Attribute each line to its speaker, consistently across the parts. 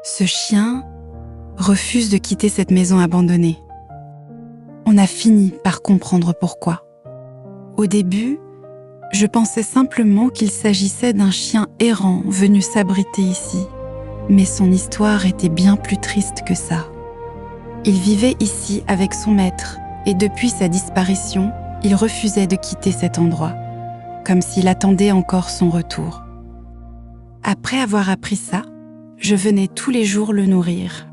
Speaker 1: Ce chien refuse de quitter cette maison abandonnée. On a fini par comprendre pourquoi. Au début, je pensais simplement qu'il s'agissait d'un chien errant venu s'abriter ici. Mais son histoire était bien plus triste que ça. Il vivait ici avec son maître et depuis sa disparition, il refusait de quitter cet endroit, comme s'il attendait encore son retour. Après avoir appris ça, je venais tous les jours le nourrir.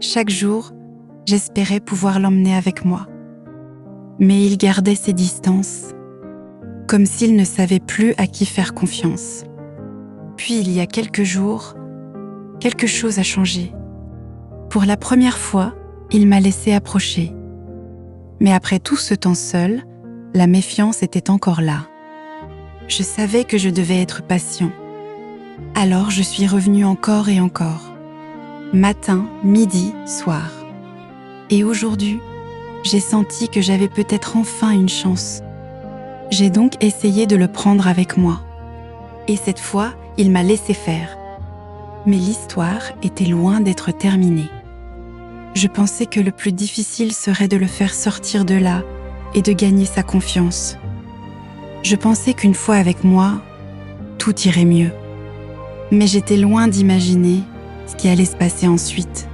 Speaker 1: Chaque jour, j'espérais pouvoir l'emmener avec moi. Mais il gardait ses distances, comme s'il ne savait plus à qui faire confiance. Puis il y a quelques jours, quelque chose a changé. Pour la première fois, il m'a laissé approcher. Mais après tout ce temps seul, la méfiance était encore là. Je savais que je devais être patient. Alors je suis revenue encore et encore. Matin, midi, soir. Et aujourd'hui, j'ai senti que j'avais peut-être enfin une chance. J'ai donc essayé de le prendre avec moi. Et cette fois, il m'a laissé faire. Mais l'histoire était loin d'être terminée. Je pensais que le plus difficile serait de le faire sortir de là et de gagner sa confiance. Je pensais qu'une fois avec moi, tout irait mieux. Mais j'étais loin d'imaginer ce qui allait se passer ensuite.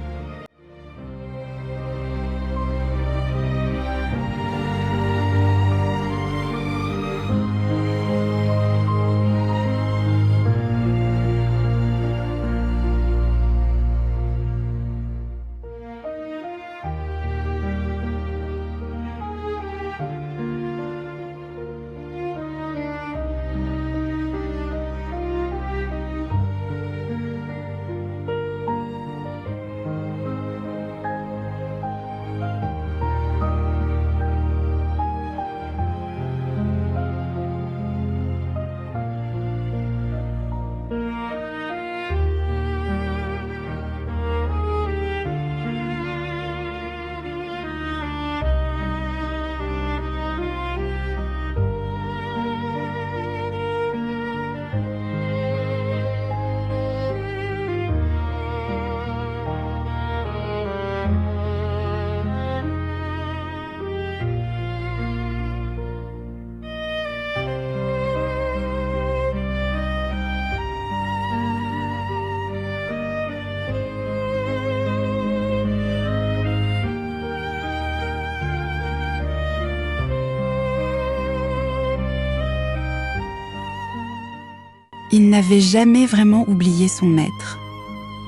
Speaker 1: Il n'avait jamais vraiment oublié son maître.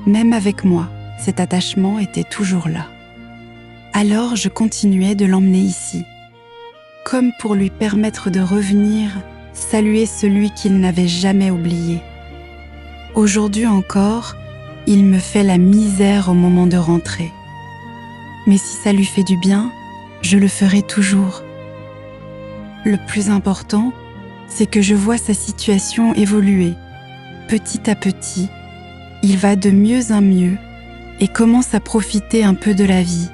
Speaker 1: Même avec moi, cet attachement était toujours là. Alors je continuais de l'emmener ici, comme pour lui permettre de revenir saluer celui qu'il n'avait jamais oublié. Aujourd'hui encore, il me fait la misère au moment de rentrer. Mais si ça lui fait du bien, je le ferai toujours. Le plus important, c'est que je vois sa situation évoluer. Petit à petit, il va de mieux en mieux et commence à profiter un peu de la vie.